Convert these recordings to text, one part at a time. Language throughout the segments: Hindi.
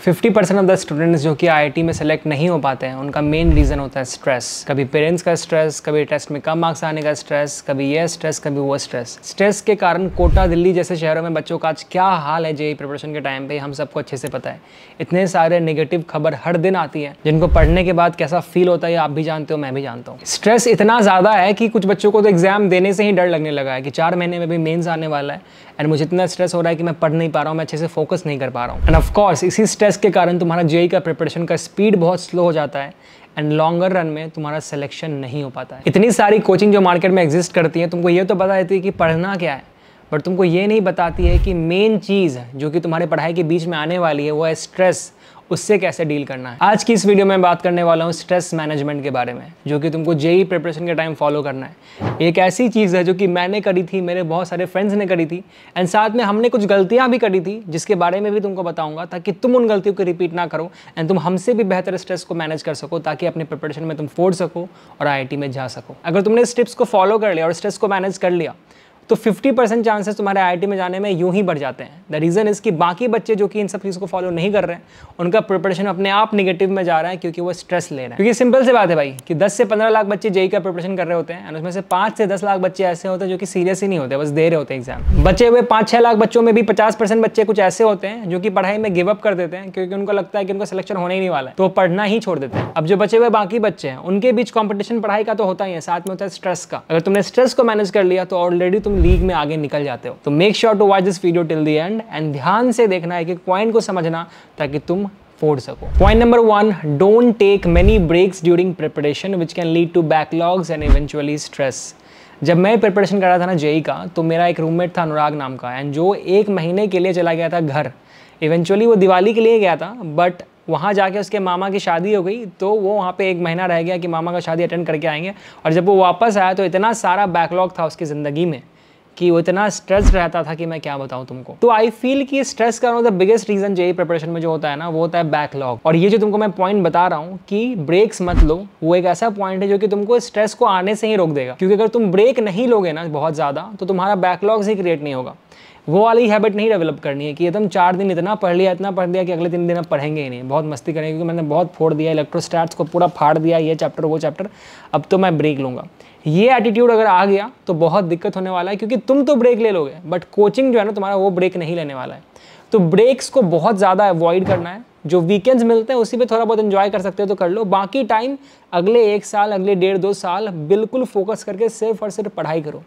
50% ऑफ द स्टूडेंट्स जो कि आईआईटी में सेलेक्ट नहीं हो पाते हैं, उनका मेन रीज़न होता है स्ट्रेस। कभी पेरेंट्स का स्ट्रेस, कभी टेस्ट में कम मार्क्स आने का स्ट्रेस, कभी ये स्ट्रेस, कभी वो स्ट्रेस। स्ट्रेस के कारण कोटा, दिल्ली जैसे शहरों में बच्चों का आज क्या हाल है जेईई प्रिपरेशन के टाइम पे, हम सबको अच्छे से पता है। इतने सारे नेगेटिव खबर हर दिन आती है जिनको पढ़ने के बाद कैसा फील होता है आप भी जानते हो, मैं भी जानता हूँ। स्ट्रेस इतना ज़्यादा है कि कुछ बच्चों को तो एग्जाम देने से ही डर लगने लगा है कि 4 महीने में भी मेंस आने वाला है एंड मुझे इतना स्ट्रेस हो रहा है कि मैं पढ़ नहीं पा रहा हूँ, मैं अच्छे से फोकस नहीं कर पा रहा हूँ। एंड ऑफ कोर्स इसी स्ट्रेस के कारण तुम्हारा जेईई का प्रिपरेशन का स्पीड बहुत स्लो हो जाता है एंड लॉन्गर रन में तुम्हारा सिलेक्शन नहीं हो पाता है। इतनी सारी कोचिंग जो मार्केट में एग्जिस्ट करती है, तुमको ये तो पता रहती है कि पढ़ना क्या है, बट तुमको ये नहीं बताती है कि मेन चीज़ जो कि तुम्हारी पढ़ाई के बीच में आने वाली है वो है स्ट्रेस। उससे कैसे डील करना है। आज की इस वीडियो में बात करने वाला हूँ स्ट्रेस मैनेजमेंट के बारे में, जो कि तुमको जेईई प्रिपरेशन के टाइम फॉलो करना है। एक ऐसी चीज़ है जो कि मैंने करी थी, मेरे बहुत सारे फ्रेंड्स ने करी थी एंड साथ में हमने कुछ गलतियाँ भी करी थी, जिसके बारे में भी तुमको बताऊंगा ताकि तुम उन गलतियों को रिपीट ना करो एंड तुम हमसे भी बेहतर स्ट्रेस को मैनेज कर सको, ताकि अपने प्रिपरेशन में तुम फोड़ सको और आईआईटी में जा सको। अगर तुमने इस टिप्स को फॉलो कर लिया और स्ट्रेस को मैनेज कर लिया तो 50% चांसेस तुम्हारे आईआईटी में जाने में यूं ही बढ़ जाते हैं। द रीज़न इज़ कि बाकी बच्चे जो कि इन सब चीज़ को फॉलो नहीं कर रहे हैं, उनका प्रिपरेशन अपने आप नेगेटिव में जा रहा है क्योंकि वो स्ट्रेस ले रहे हैं। क्योंकि सिंपल सी बात है भाई कि 10 से 15 लाख बच्चे जेईई का प्रिपरेशन कर रहे होते हैं और उसमें से 5 से 10 लाख बच्चे ऐसे होते हैं जो कि सीरियस ही नहीं होते, बस दे रहे होते हैं एग्जाम। बचे हुए 5-6 लाख बच्चों में भी 50% बच्चे कुछ ऐसे होते हैं जो कि पढ़ाई में गिव अप कर देते हैं क्योंकि उनको लगता है कि उनका सिलेक्शन होने ही नहीं वाला है, तो वो पढ़ना ही छोड़ देते हैं। अब जो बचे हुए बाकी बच्चे हैं उनके बीच कॉम्पिटिशन पढ़ाई का तो होता ही है, साथ में होता है स्ट्रेस का। अगर तुमने स्ट्रेस को मैनेज कर लिया तो ऑलरेडी तुम लीग में आगे निकल जाते हो। तो make sure to watch this video till the end and ध्यान से देखना है कि पॉइंट को समझना ताकि तुम फोड़ सको। Point number 1, don't take many breaks during preparation which can lead to backlogs and eventually stress. जब मैं प्रिपरेशन कर रहा था ना जेईई का, तो मेरा एक रूममेट था अनुराग नाम का, एंड जो 1 महीने के लिए चला गया था घर। इवेंचुअली वो दिवाली के लिए गया था, बट वहाँ जाके उसके मामा की शादी हो गई, तो वो वहाँ पे 1 महीना रह गया कि मामा का शादी अटेंड करके आएंगे। और जब वो वापस आया तो इतना सारा बैकलॉग था उसकी ज़िंदगी में कि वो इतना स्ट्रेस रहता था कि मैं क्या बताऊं तुमको। तो आई फील कि स्ट्रेस का the biggest reason JEE preparation में जो होता है ना, वो होता है बैकलॉग। और ये जो तुमको मैं पॉइंट बता रहा हूँ कि ब्रेक्स मत लो, वो एक ऐसा पॉइंट है जो कि तुमको स्ट्रेस को आने से ही रोक देगा। क्योंकि अगर तुम ब्रेक नहीं लोगे ना बहुत ज़्यादा, तो तुम्हारा बैकलॉग्स ही क्रिएट नहीं होगा। वो वाली हैबिट नहीं डेवलप करनी है कि एकदम 4 दिन इतना पढ़ लिया, इतना पढ़ दिया कि अगले 3 दिन अब पढ़ेंगे ही नहीं, बहुत मस्ती करेंगे क्योंकि मैंने बहुत फोड़ दिया, इलेक्ट्रोस्टैट्स को पूरा फाड़ दिया, ये चैप्टर वो चैप्टर, अब तो मैं ब्रेक लूँगा। ये एटीट्यूड अगर आ गया तो बहुत दिक्कत होने वाला है, क्योंकि तुम तो ब्रेक ले लोगे बट कोचिंग जो है ना तुम्हारा, वो ब्रेक नहीं लेने वाला है। तो ब्रेक्स को बहुत ज़्यादा अवॉइड करना है। जो वीकेंड्स मिलते हैं उसी पे थोड़ा बहुत एंजॉय कर सकते हो तो कर लो, बाकी टाइम अगले 1 साल, अगले 1.5-2 साल बिल्कुल फोकस करके सिर्फ और सिर्फ पढ़ाई करो।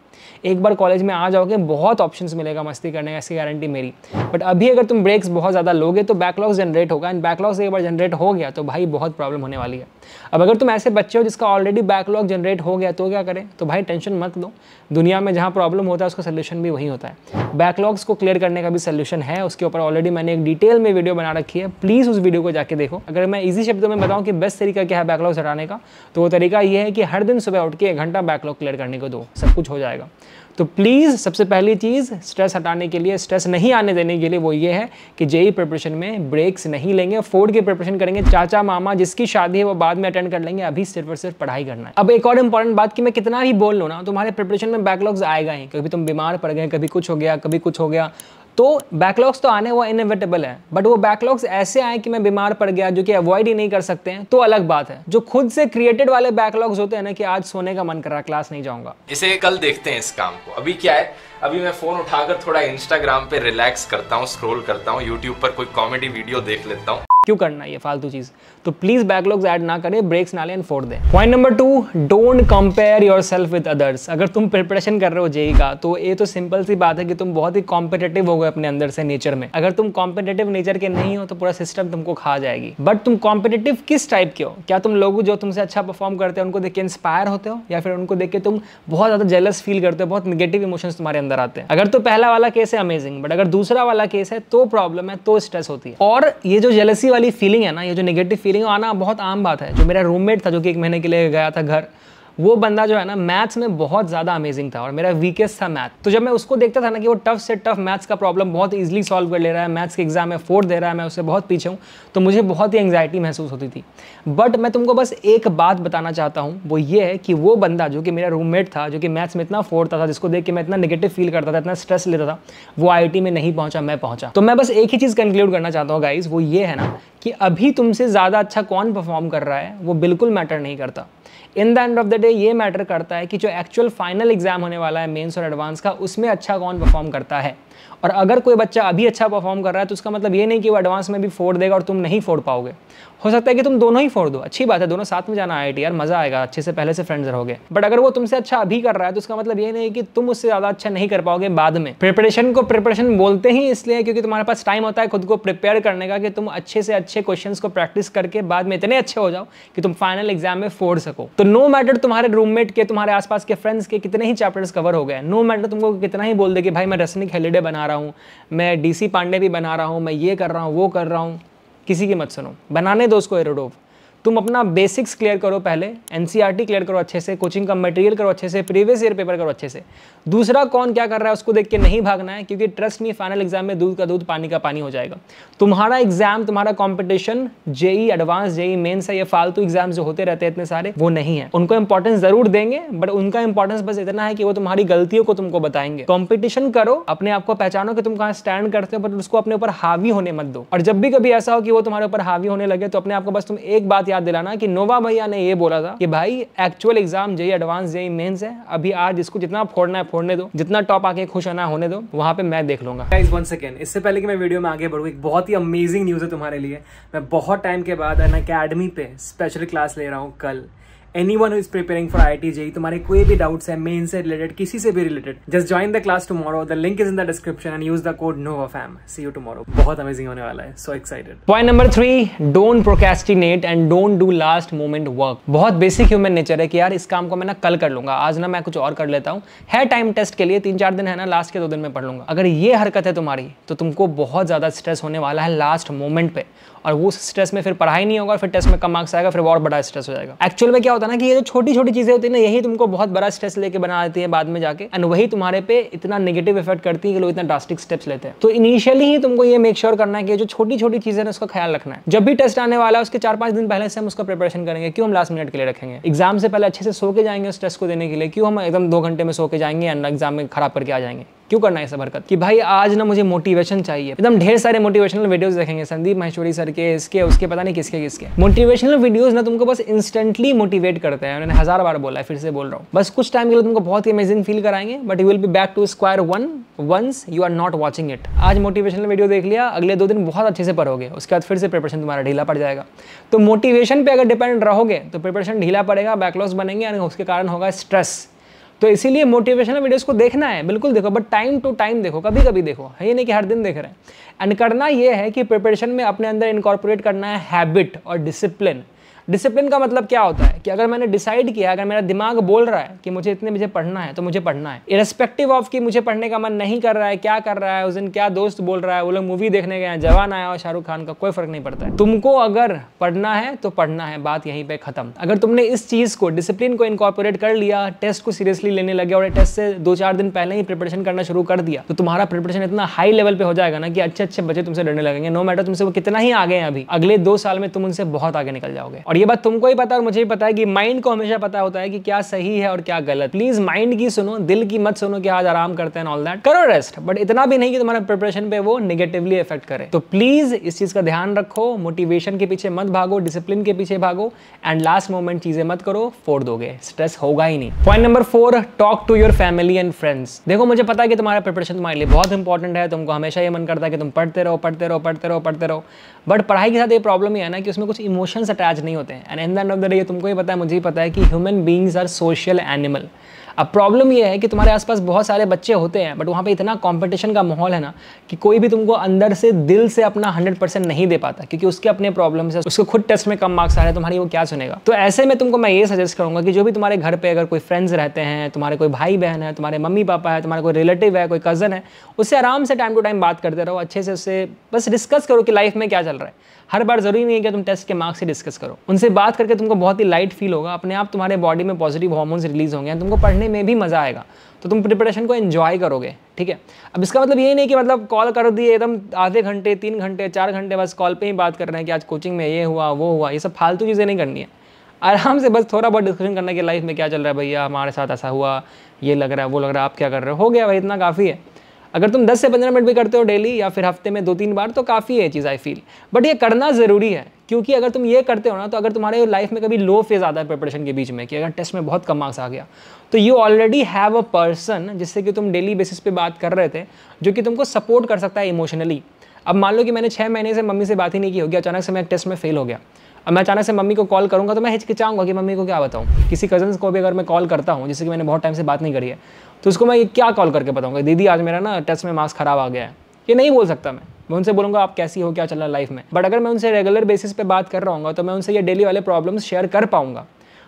एक बार कॉलेज में आ जाओगे बहुत ऑप्शंस मिलेगा मस्ती करने का, ऐसी गारंटी मेरी। बट अभी अगर तुम ब्रेक्स बहुत ज़्यादा लोगे तो बैकलॉग्स जनरेट होगा, एंड बैकलॉग्स एक बार जनरेट हो गया तो भाई बहुत प्रॉब्लम होने वाली है। अब अगर तुम ऐसे बच्चे हो जिसका ऑलरेडी बैकलॉग जनरेट हो गया तो क्या करें, तो भाई टेंशन मत लो। दुनिया में जहाँ प्रॉब्लम होता है उसका सोल्यूशन भी वही होता है। बैकलॉग्स को क्लियर करने का भी सोल्यूशन है, उसके ऊपर ऑलरेडी मैंने एक डिटेल में वीडियो बना रखी है, प्लीज़ उस वीडियो को जाके देखो। अगर मैं इजी शब्दों में बताऊं कि बेस्ट तरीका क्या है बैकलॉग्स हटाने का, तो वो तरीका ये है कि हर दिन सुबह उठ के 1 घंटा बैकलॉग क्लियर करने को दो, सब कुछ हो जाएगा। तो प्लीज़ सबसे पहली चीज़ स्ट्रेस हटाने के लिए, स्ट्रेस नहीं आने देने के लिए, वो ये है कि जेईई प्रिपरेशन में ब्रेक्स नहीं लेंगे, फोड़ के प्रिपरेशन करेंगे। चाचा मामा जिसकी शादी है वो बाद में अटेंड कर लेंगे, अभी सिर्फ और सिर्फ पढ़ाई करना है। अब एक और इंपॉर्टेंट बात कि मैं कितना भी बोल लूँ ना, तुम्हारे प्रिपरेशन में बैकलॉग्स आएगा ही। कभी तुम बीमार पड़ गए, कभी कुछ हो गया, कभी कुछ हो गया, तो बैकलॉग्स तो आने वो इनएविटेबल है। बट वो बैकलॉग्स ऐसे आए कि मैं बीमार पड़ गया, जो कि अवॉइड ही नहीं कर सकते हैं, तो अलग बात है। जो खुद से क्रिएटेड वाले बैकलॉग्स होते हैं ना कि आज सोने का मन कर रहा, क्लास नहीं जाऊंगा, इसे कल देखते हैं इस काम को। अभी क्या है, अभी मैं फोन उठाकर थोड़ा इंस्टाग्राम पे रिलैक्स करता हूँ, स्क्रॉल करता हूँ, यूट्यूब पर कोई कॉमेडी वीडियो देख लेता हूँ। क्यों करना ये फालतू चीज। तो प्लीज बैकलॉग्स ऐड ना करें, ब्रेक्स ना लें, फोड़ दें। Point number 2, don't compare yourself with others. अगर तुम प्रिपरेशन कर रहे हो जेईई का, तो ये तो सिंपल सी बात है कि तुम बहुत ही कॉम्पिटिटिव हो गए अपने अंदर से नेचर में। अगर तुम कॉम्पिटिटिव नेचर के नहीं हो तो पूरा सिस्टम तुमको खा जाएगी। बट तुम कॉम्पिटिटिव किस टाइप के हो? क्या तुम लोग जो तुमसे अच्छा परफॉर्म करते हैं उनको देख के इंस्पायर होते हो, या फिर उनको देख के तुम बहुत ज्यादा जेलस फील करते हो, बहुत नेगेटिव इमोशंस तुम्हारे अंदर आते हैं? अगर तो पहला वाला केस है अमेजिंग, बट अगर दूसरा वाला केस है तो प्रॉब्लम है, तो स्ट्रेस होती है। और ये जो जेलसी वाली फीलिंग है ना, ये जो नेगेटिव फीलिंग आना बहुत आम बात है। जो मेरा रूममेट था जो कि 1 महीने के लिए गया था घर, वो बंदा जो है ना मैथ्स में बहुत ज़्यादा अमेजिंग था और मेरा वीकेस्ट था मैथ। तो जब मैं उसको देखता था ना कि वो टफ से टफ मैथ्स का प्रॉब्लम बहुत ईजिली सॉल्व कर ले रहा है, मैथ्स के एग्जाम में 4 दे रहा है, मैं उससे बहुत पीछे हूँ, तो मुझे बहुत ही एंग्जाइटी महसूस होती थी। बट मैं तुमको बस एक बात बताना चाहता हूँ, वो ये है कि वो बंदा जो कि मेरा रूममेट था, जो कि मैथ्स में इतना फोड़ता था, जिसको देख के मैं इतना नेगेटिव फील करता था, इतना स्ट्रेस लेता था, वो IIT में नहीं पहुंचा, मैं पहुंचा। तो मैं बस एक ही चीज़ कंक्लूड करना चाहता हूँ गाइस, वो ये है ना कि अभी तुमसे ज़्यादा अच्छा कौन परफॉर्म कर रहा है वो बिल्कुल मैटर नहीं करता। इन the end of the day ये मैटर करता है कि जो एक्चुअल फाइनल एग्जाम होने वाला है मेंस और एडवांस का, उसमें अच्छा कौन परफॉर्म करता है। और अगर कोई बच्चा अभी अच्छा परफॉर्म कर रहा है तो उसका मतलब ये नहीं कि वो एडवांस में भी फोड़ देगा और तुम नहीं फोड़ पाओगे। हो सकता है कि तुम दोनों ही फोड़ दो, अच्छी बात है, दोनों साथ में जाना IIT यार, मजा आएगा, अच्छे से पहले से फ्रेंड्स रहोगे। बट अगर वो तुमसे अच्छा अभी कर रहा है तो उसका मतलब ये नहीं कि तुम उससे ज़्यादा अच्छा नहीं कर पाओगे बाद में। प्रिपरेशन को प्रिपरेशन बोलते ही इसलिए क्योंकि तुम्हारे पास टाइम होता है खुद को प्रिपेयर करने का, कि तुम अच्छे से अच्छे क्वेश्चंस को प्रैक्टिस करके बाद में इतने अच्छे हो जाओ कि तुम फाइनल एग्जाम में फोड़ सको। तो नो मैटर तुम्हारे रूममेट के, तुम्हारे आसपास के फ्रेंड्स के कितने ही चैप्टर्स कवर हो गए, नो मैटर तुमको कितना ही बोल दे कि भाई मैं रसनिक हेलिडे बना रहा हूँ, मैं DC पांडे भी बना रहा हूँ, मैं ये कर रहा हूँ, वो कर रहा हूँ, किसी की मत सुनो, बनाने दो उसको एरोडोव। तुम अपना बेसिक्स क्लियर करो, पहले NCERT क्लियर करो अच्छे से, कोचिंग का मटेरियल करो अच्छे से, प्रीवियस ईयर पेपर करो अच्छे से। दूसरा कौन क्या कर रहा है उसको देख के नहीं भागना है, क्योंकि ट्रस्ट मी फाइनल एग्जाम में दूध का दूध पानी का पानी हो जाएगा। तुम्हारा एग्जाम, तुम्हारा competition JEE advance, JEE mains है, ये फालतू एग्जाम जो होते रहते हैं इतने सारे, वो नहीं है। उनको इंपॉर्टेंस जरूर देंगे, बट उनका इंपॉर्टेंस बस इतना है कि वो तुम्हारी गलतियों को तुमको बताएंगे। कॉम्पिटिशन करो, अपने आप को पहचानो कि तुम कहाँ स्टैंड करते हो, बट उसको अपने ऊपर हावी होने मत दो। और जब भी कभी ऐसा हो कि वो तुम्हारे ऊपर हावी होने लगे तो अपने आप को बस तुम एक बात याद दिलाना कि नोवा भैया ने ये बोला था कि भाई actual exam JEE advance, JEE mains है, अभी आज जिसको जितना फोड़ना है फोड़ने दो, जितना टॉप आके खुश होना होने दो, वहां पे मैं देख लूंगा। गाइस वन सेकंड, इससे पहले कि मैं वीडियो में आगे बढ़ूं, एक बहुत ही अमेजिंग न्यूज है तुम्हारे लिए। मैं बहुत टाइम के बाद अनअकैडमी पे स्पेशल क्लास ले रहा हूँ कल। Anyone who is preparing for IIT JEE, तुम्हारे कोई भी डाउट्स है मेन से रिलेटेड, किसी से भी related, just join the class tomorrow, the link is in the description and use the code NOVAFAM। See you tomorrow, बहुत अमेजिंग होने वाला है, so excited. Point number 3, don't procrastinate and don't do last moment work. बहुत बेसिक ह्यूमन नेचर है कि यार इस काम को मैं ना कल कर लूंगा, आज ना मैं कुछ और कर लेता हूँ, है टाइम टेस्ट के लिए 3-4 दिन है ना, लास्ट के 2 दिन में पढ़ लूंगा। अगर ये हरकत है तुम्हारी तो तुमको बहुत ज्यादा स्ट्रेस होने वाला है लास्ट मोमेंट पे, और वो स्ट्रेस में फिर पढ़ाई नहीं होगा, फिर टेस्ट में कम मार्क्स आएगा, फिर और बड़ा स्ट्रेस हो जाएगा। एक्चुअल में क्या होता है ना कि ये जो छोटी छोटी चीजें होती है ना, यही तुमको बहुत बड़ा स्ट्रेस लेके बना देती है बाद में जाके, एंड वही तुम्हारे पे इतना नेगेटिव इफेक्ट करती है कि लोग इतना ड्रास्टिक स्टेप्स लेते हैं। तो इनिशियली ही तुमको ये मेक श्योर करना है कि जो छोटी छोटी चीजें ना उसका ख्याल रखना है। जब भी टेस्ट आने वाला है उसके 4-5 दिन पहले से हम उसका प्रिपरेशन करेंगे। क्यों हम लास्ट मिनट के लिए रखेंगे? एग्जाम से पहले अच्छे से सो के जाएंगे उस टेस्ट को देने के लिए। क्यों हम एकदम 2 घंटे में सो के जाएंगे एंड एग्जाम में खराब करके आ जाएंगे? क्यों करना है सब हरकत कि भाई आज ना मुझे मोटिवेशन चाहिए? एकदम ढेर सारे मोटिवेशनल वीडियोस देखेंगे, संदीप माहेश्वरी सर के, इसके उसके, पता नहीं किसके किसके। मोटिवेशनल वीडियोस ना तुमको बस इंस्टेंटली मोटिवेट करते हैं। मैंने 1000 बार बोला है, फिर से बोल रहा हूँ। बस कुछ टाइम के लिए तुमको बहुत ही अमेजिंग फील कराएंगे, but you will be back to square one once you are not watching it. आज मोटिवेशनल वीडियो देख लिया, अगले 2 दिन बहुत अच्छे से पढ़ोगे, उसके बाद फिर से प्रिपरेशन तुम्हारा ढीला पड़ जाएगा। तो मोटिवेशन पे अगर डिपेंड रहोगे तो प्रिपरेशन ढीला पड़ेगा, बैकलॉग्स बनेंगे और उसके कारण होगा स्ट्रेस। तो इसीलिए मोटिवेशनल वीडियोस को देखना है, बिल्कुल देखो, बट टाइम टू टाइम देखो, कभी कभी देखो, है ये नहीं कि हर दिन देख रहे हैं। एंड करना ये है कि प्रिपरेशन में अपने अंदर इनकॉर्पोरेट करना है हैबिट और डिसिप्लिन। डिसिप्लिन का मतलब क्या होता है कि अगर मैंने डिसाइड किया, अगर मेरा दिमाग बोल रहा है कि मुझे इतने बजे पढ़ना है तो मुझे पढ़ना है, इरेस्पेक्टिव ऑफ कि मुझे पढ़ने का मन नहीं कर रहा है, क्या कर रहा है, उस दिन क्या दोस्त बोल रहा है, वो लोग मूवी देखने गए हैं, जवान आया और शाहरुख खान का, कोई फर्क नहीं पड़ता है। तुमको अगर पढ़ना है तो पढ़ना है, बात यहीं पे खत्म। अगर तुमने इस चीज को, डिसिप्लिन को इनकॉर्पोरेट कर लिया, टेस्ट को सीरियसली लेने लगे और टेस्ट से 2-4 दिन पहले ही प्रिपरेशन करना शुरू कर दिया, तो तुम्हारा प्रिपरेशन इतना हाई लेवल पे हो जाएगा ना कि अच्छे अच्छे बच्चे तुमसे डरने लगेंगे। नो मैटर तुमसे वो कितना ही आगे हैं, अभी अगले 2 साल में तुम उनसे बहुत आगे निकल जाओगे। और ये बात तुमको ही पता, और मुझे भी पता है कि माइंड को हमेशा पता होता है कि क्या सही है और क्या गलत। प्लीज माइंड की सुनो, दिल की मत सुनो कि आज आराम करते हैं, ऑल दैट करो रेस्ट, बट इतना भी नहीं कि तुम्हारे प्रिपरेशन पे वो नेगेटिवली इफेक्ट करे। तो प्लीज इस चीज का ध्यान रखो, मोटिवेशन के पीछे मत भागो, डिसिप्लिन के पीछे भागो, एंड लास्ट मोमेंट चीजें मत करो, फोड़ दोगे, स्ट्रेस होगा ही नहीं। Point number 4, talk to your family and friends. देखो मुझे पता है कि तुम्हारा प्रिपरेशन तुम्हारे लिए बहुत इंपॉर्टेंट है, तुमको हमेशा ये मन करता है कि तुम पढ़ते रहो पढ़ते रहो पढ़ते रहो पढ़ते रहो, बट पढ़ाई के साथ ये प्रॉब्लम ही है ना कि उसमें कुछ इमोशंस अटैच नहीं होते हैं। And in the end of the day तुमको ही पता है, मुझे ही पता है कि human beings are social animal. अब प्रॉब्लम ये है कि तुम्हारे आसपास बहुत सारे बच्चे होते हैं, बट वहाँ पे इतना कंपटीशन का माहौल है ना कि कोई भी तुमको अंदर से दिल से अपना 100% नहीं दे पाता, क्योंकि उसके अपने प्रॉब्लम्स है, उसको खुद टेस्ट में कम मार्क्स आ रहे हैं, तुम्हारी वो क्या सुनेगा। तो ऐसे में तुमको मैं ये सजेस्ट करूंगा कि जो भी तुम्हारे घर पे अगर कोई फ्रेंड्स रहते हैं, तुम्हारे कोई भाई बहन है, तुम्हारे मम्मी पापा है, तुम्हारा कोई रिलेटिव है, कोई कजन है, उससे आराम से टाइम टू टाइम बात करते रहो, अच्छे से उससे बस डिस्कस करो कि लाइफ में क्या चल रहा है। हर बार जरूरी नहीं है कि तुम टेस्ट के मार्क्स से डिस्कस करो। उनसे बात करके तुमको बहुत ही लाइट फील होगा, अपने आप तुम्हारे बॉडी में पॉजिटिव हार्मोन्स रिलीज होंगे, तुमको पढ़ने में भी मजा आएगा, तो तुम प्रिपरेशन को एंजॉय करोगे। ठीक है, अब इसका मतलब ये नहीं कि मतलब कॉल कर दिए एकदम आधे घंटे 3 घंटे 4 घंटे बस कॉल पे ही बात कर रहे हैं कि आज कोचिंग में ये हुआ वो हुआ, ये सब फालतू चीज़ें नहीं करनी है। आराम से बस थोड़ा बहुत डिस्कशन करना कि लाइफ में क्या चल रहा है भैया, हमारे साथ ऐसा हुआ, ये लग रहा है वो लग रहा है, आप क्या कर रहे हो गया भाई, इतना काफ़ी है। अगर तुम 10 से 15 मिनट भी करते हो डेली या फिर हफ्ते में 2-3 बार तो काफ़ी है चीज़, आई फील। बट ये करना ज़रूरी है, क्योंकि अगर तुम ये करते हो ना, तो अगर तुम्हारे लाइफ में कभी लो फेज आता है प्रिपरेशन के बीच में कि अगर टेस्ट में बहुत कम मार्क्स आ गया, तो you already have a person जिससे कि तुम डेली बेसिस पे बात कर रहे थे, जो कि तुमको सपोर्ट कर सकता है इमोशनली। अब मान लो कि मैंने 6 महीने से मम्मी से बात ही नहीं की होगी, अचानक से मैं एक टेस्ट में फेल हो गया। अब मैं अचानक से मम्मी को कॉल करूँगा तो मैं हिचकिचाऊंगा कि मम्मी को क्या बताऊँ। किसी कजन्स को भी अगर मैं कॉल करता हूँ, जिससे कि मैंने बहुत टाइम से बात नहीं करी है, तो उसको मैं क्या कॉल करके बताऊँगा, दीदी आज मेरा ना टेस्ट में मार्क्स खराब आ गया है, ये नहीं बोल सकता मैं उनसे बोलूँगा आप कैसी हो, क्या चल रहा है लाइफ में। बट अगर मैं उनसे रेगुलर बेसिस पे बात कर रहा हूँ तो मैं उनसे ये डेली वाले प्रॉब्लम्स शेयर कर पाऊँगा।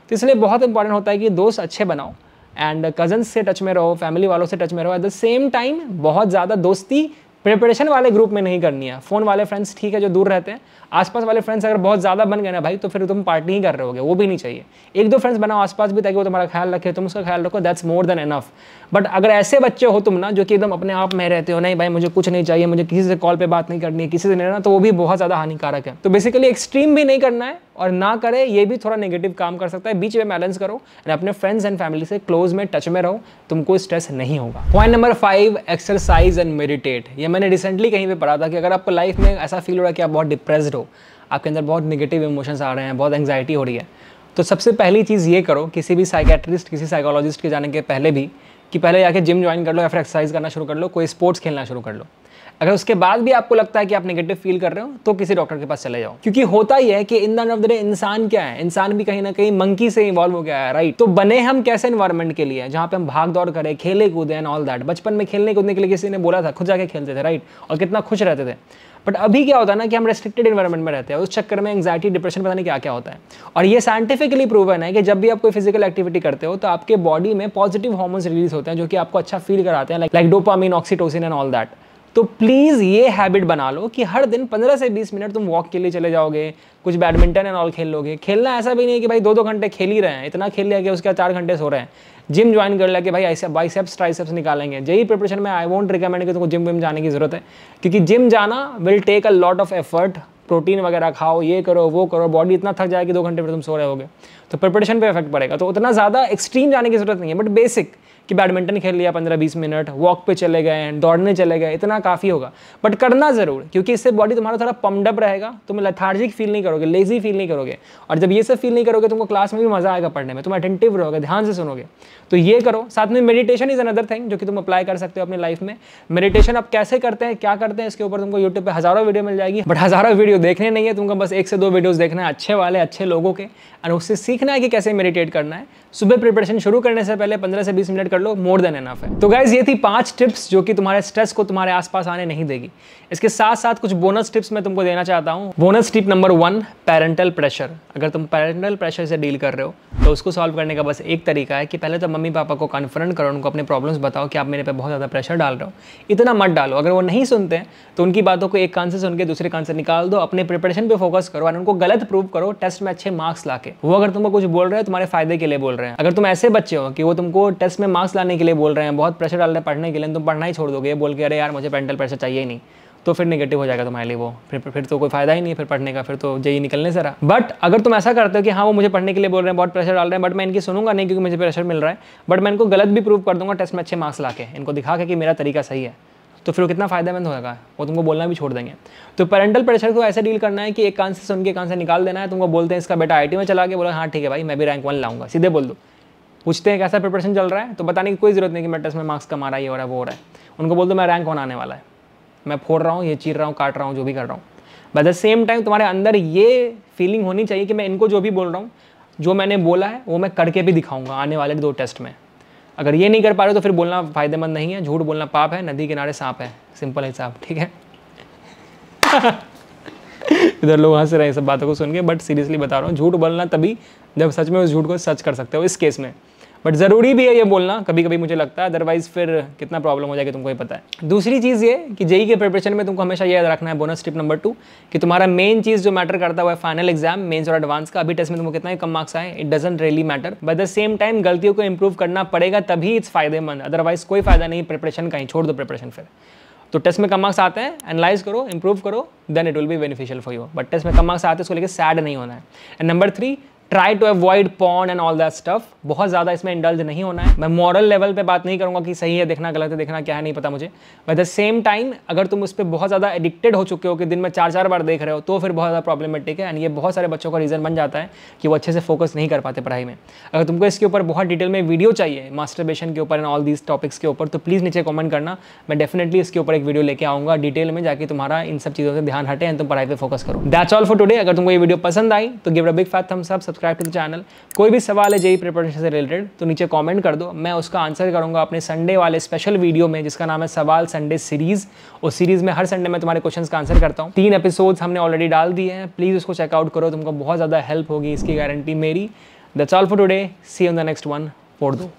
तो इसलिए बहुत इंपॉर्टेंट होता है कि दोस्त अच्छे बनाओ एंड कजन्स से टच में रहो, फैमिली वालों से टच में रहो। एट द सेम टाइम बहुत ज़्यादा दोस्ती प्रिपरेशन वाले ग्रुप में नहीं करनी है। फ़ोन वाले फ्रेंड्स ठीक है जो दूर रहते हैं, आसपास वाले फ्रेंड्स अगर बहुत ज़्यादा बन गए ना भाई, तो फिर तुम पार्टी ही कर रहे होगे, वो भी नहीं चाहिए। 1-2 फ्रेंड्स बनाओ आसपास भी, ताकि वो तुम्हारा ख्याल रखे, तुम उसका ख्याल रखो, that's more than enough. But अगर ऐसे बच्चे हो तुम ना, जो कि एकदम अपने आप में रहते हो, नहीं भाई मुझे कुछ नहीं चाहिए, मुझे किसी से कॉल पे बात नहीं करनी है, किसी से नहीं रहना, तो वो भी बहुत ज़्यादा हानिकारक है। तो बेसिकली एक्सट्रीम भी नहीं करना है और ना करे ये भी थोड़ा नेगेटिव काम कर सकता है। बीच में बैलेंस करो एंड अपने फ्रेंड्स एंड फैमिली से क्लोज में टच में रहो, तुमको स्ट्रेस नहीं होगा। Point number 5, exercise and meditate. ये मैंने रिसेंटली कहीं पे पढ़ा था कि अगर आपको लाइफ में ऐसा फील हो रहा है कि आप बहुत डिप्रेस्ड हो, आपके अंदर बहुत नेगेटिव इमोशंस आ रहे हैं, बहुत एंग्जाइटी हो रही है, तो सबसे पहली चीज़ ये करो, किसी भी साइकेट्रिस्ट किसी साइकोलॉजिस्ट के जाने के पहले भी, कि पहले जाके जिम ज्वाइन कर लो या फिर एक्सरसाइज करना शुरू कर लो, कोई स्पोर्ट्स खेलना शुरू कर लो। अगर उसके बाद भी आपको लगता है कि आप नेगेटिव फील कर रहे हो, तो किसी डॉक्टर के पास चले जाओ। क्योंकि होता ही है कि इन the end of the day इंसान क्या है, इंसान भी कहीं ना कहीं मंकी से इन्वॉल्व हो गया है, राइट। तो बने हम कैसे एनवायरमेंट के लिए, जहाँ पे हम भाग दौड़ करें, खेले कूदें एंड ऑल दैट। बचपन में खेलने कूदने के लिए किसी ने बोला था, खुद जाके खेलते थे, राइट, और कितना खुश रहते थे। बट अभी क्या होता है ना कि हम रेस्ट्रिक्टेड एनवायरनमेंट में रहते हैं, उस चक्कर में एंग्जाइटी, डिप्रेशन, पता नहीं क्या क्या होता है। और ये साइंटिफिकली प्रूवन है कि जब भी आप कोई फिजिकल एक्टिविटी करते हो, तो आपके बॉडी में पॉजिटिव हार्मोन्स रिलीज होते हैं, जो कि आपको अच्छा फील कराते हैं, like dopamine, oxytocin and all that. तो प्लीज़ ये हैबिट बना लो कि हर दिन 15 से 20 मिनट तुम वॉक के लिए चले जाओगे, कुछ बैडमिंटन एंड ऑल खेल लोगे। खेलना ऐसा भी नहीं है कि भाई 2-2 घंटे खेल ही रहे हैं, इतना खेल लिया कि उसके 4 घंटे सो रहे हैं। जिम ज्वाइन कर लिया कि भाई ऐसे बाइसेप्स ट्राइसेप्स निकालेंगे। जेई प्रिपरेशन में आई वोंट रिकमेंड कि तुमको जिम विम जाने की जरूरत है, क्योंकि जिम जाना will take a lot of effort. Protein वगैरह खाओ, ये करो वो करो, बॉडी इतना थक जाएगी 2 घंटे पर तुम सो रहे होगे, तो प्रिपरेशन पे इफेक्ट पड़ेगा। तो उतना ज़्यादा एक्सट्रीम जाने की जरूरत नहीं है, बट बेसिक कि बैडमिंटन खेल लिया 15-20 मिनट, वॉक पे चले गए, दौड़ने चले गए, इतना काफ़ी होगा। बट करना ज़रूर, क्योंकि इससे बॉडी तुम्हारा थोड़ा पम्प्ड अप रहेगा, तुम लेथार्जिक फील नहीं करोगे, लेजी फील नहीं करोगे। और जब ये सब फील नहीं करोगे, तुमको क्लास में भी मज़ा आएगा पढ़ने में, तुम अटेंटिव रहोगे, ध्यान से सुनोगे। तो ये करो। साथ में मेडिटेशन इज़ अनदर थिंग जो कि तुम अप्लाई कर सकते हो अपनी लाइफ में। मेडिटेशन आप कैसे करते हैं, क्या करते हैं, इसके ऊपर तुमको यूट्यूब पे हज़ारों वीडियो मिल जाएगी। बट हज़ारों वीडियो देखने नहीं है तुमको, बस 1 से 2 वीडियोस देखना है अच्छे वाले, अच्छे लोगों के, और उससे सीखना है कि कैसे मेडिटेट करना है। सुबह प्रिपरेशन शुरू करने से पहले 15 से 20 मिनट कर लो, मोर देन एनफ है। तो गाइज ये थी 5 टिप्स जो कि तुम्हारे स्ट्रेस को तुम्हारे आसपास आने नहीं देगी। इसके साथ साथ कुछ बोनस टिप्स मैं तुमको देना चाहता हूँ। Bonus tip number 1, parental pressure. अगर तुम पेरेंटल प्रेशर से डील कर रहे हो, तो उसको सॉल्व करने का बस एक तरीका है कि पहले तो मम्मी पापा को कन्फ्रंट करो, उनको अपने प्रॉब्लम्स बताओ कि आप मेरे पे बहुत ज़्यादा प्रेशर डाल रहे हो। इतना मत डालो। अगर वो नहीं सुनते हैं तो उनकी बातों को एक कान से सुन के दूसरे कान से निकाल दो, अपने प्रिपरेशन पे फोकस करो और उनको गलत प्रूव करो टेस्ट में अच्छे मार्क्स लाके। वो अगर तुमको कुछ बोल रहे हैं तुम्हारे फायदे के लिए बोल रहे हैं। अगर तुम ऐसे बच्चे हो कि वो तुमको टेस्ट में मार्क्स लाने के लिए बोल रहे हैं, बहुत प्रेशर डाल रहे हैं पढ़ने के लिए, तुम पढ़ना ही छोड़ दोगे बोल के अरे यार मुझे पेरेंटल प्रेशर चाहिए ही नहीं, तो फिर नेगेटिव हो जाएगा तुम्हारे लिए वो। फिर तो कोई फायदा ही नहीं है फिर पढ़ने का, फिर तो जेई निकलने से रहा। बट अगर तुम ऐसा करते हो कि हाँ वो मुझे पढ़ने के लिए बोल रहे हैं, बहुत प्रेशर डाल रहे हैं, बट मैं इनकी सुनूंगा नहीं क्योंकि मुझे प्रेशर मिल रहा है, बट मैं इनको गलत भी प्रूव कर दूंगा टेस्ट में अच्छे मार्क्स लाके, इनको दिखा के कि मेरा तरीका सही है, तो फिर वो कितना फायदेमंद होगा, वो तुमको बोलना भी छोड़ देंगे। तो पेरेंटल प्रेशर को ऐसे डील करना है कि एक कान से सुन के कान से निकाल देना है। तुमको बोलते हैं इसका बेटा आईटी में चला गया, बोला हाँ ठीक है भाई मैं भी रैंक 1 लाऊंगा, सीधे बोल दो। पूछते हैं कैसा प्रिपरेशन चल रहा है, तो बताने की कोई जरूरत नहीं कि मैं टेस्ट में मार्क्स कमा रहा है, ये हो रहा है वो हो रहा है। उनको बोल दो मैं रैंक 1 आने वाला है, मैं फोड़ रहा हूँ, ये चीर रहा हूँ, काट रहा हूँ, जो भी कर रहा हूँ। बट द सेम टाइम तुम्हारे अंदर ये फीलिंग होनी चाहिए कि मैं इनको जो भी बोल रहा हूँ, जो मैंने बोला है वो मैं करके भी दिखाऊंगा आने वाले 2 टेस्ट में। अगर ये नहीं कर पा रहे तो फिर बोलना फायदेमंद नहीं है। झूठ बोलना पाप है, नदी किनारे सांप है, सिंपल हिसाब, ठीक है। इधर लोग हंस रहे हैं सब बातों को सुन के, बट सीरियसली बता रहा हूँ, झूठ बोलना तभी जब सच में उस झूठ को सच कर सकते हो इस केस में। बट ज़रूरी भी है ये बोलना कभी कभी, मुझे लगता है, अदरवाइज फिर कितना प्रॉब्लम हो जाएगी तुमको ही पता है। दूसरी चीज़ ये कि जेई के प्रिपरेशन में तुमको हमेशा याद रखना है, बोनस टिप नंबर 2, कि तुम्हारा मेन चीज़ जो मैटर करता है वो है फाइनल एग्जाम, मेंस और एडवांस का। अभी टेस्ट में तुमको कितना ही कम मार्क्स आए, it doesn't really matter, but the same time गलतियों को इंप्रूव करना पड़ेगा, तभी इट्स फायदेमंद, अदरवाइज कोई फायदा नहीं प्रिपरेशन का ही, छोड़ दो प्रिपरेशन फिर। तो टेस्ट में कम मार्क्स आते हैं, एनालाइज करो, इंप्रूव करो, then it will be beneficial for you. But test में कम मार्क्स आते हैं उसको लेकर सैड नहीं होना है। And number 3, try to avoid porn and all that stuff. बहुत ज़्यादा इसमें इंडल्ज नहीं होना है। मैं मॉरल लेवल पे बात नहीं करूँगा कि सही है देखना, गलत है देखना, क्या है नहीं पता मुझे। बट द सेम टाइम अगर तुम उस पर बहुत ज़्यादा एडिक्टेड हो चुके हो कि दिन में 4-4 बार देख रहे हो, तो फिर बहुत ज़्यादा प्रॉब्लमेटिक है। एंड ये बहुत सारे बच्चों का रीज़न बन जाता है कि वो अच्छे से फोकस नहीं कर पाते पढ़ाई में। अगर तुमको इसके ऊपर बहुत डिटेल में वीडियो चाहिए, मास्टरबेशन के ऊपर एंड ऑल दीज टॉपिक्स के ऊपर, तो प्लीज़ नीचे कॉमेंट करना, मैं डेफिनेटली इसके ऊपर एक वीडियो लेके आऊँगा डिटेल में, जाके तुम्हारा इन सब चीज़ों से ध्यान हटे एंड तुम पढ़ाई पर फोकस करो। That's all for today. अगर तुमको ये वीडियो पसंद आई तो give a big fat thumbs up, subscribe to the channel. कोई भी सवाल है जेई प्रिपरेशन से रिलेटेड तो नीचे कमेंट कर दो, मैं उसका आंसर करूंगा अपने संडे वाले स्पेशल वीडियो में, जिसका नाम है सवाल संडे सीरीज। उस सीरीज में हर संडे मैं तुम्हारे क्वेश्चंस का आंसर करता हूं। 3 एपिसोड्स हमने ऑलरेडी डाल दिए हैं, प्लीज उसको चेकआउट करो, तुमको बहुत ज्यादा हेल्प होगी, इसकी गारंटी मेरी। That's all for today, see you in the next one. फोड़ दो।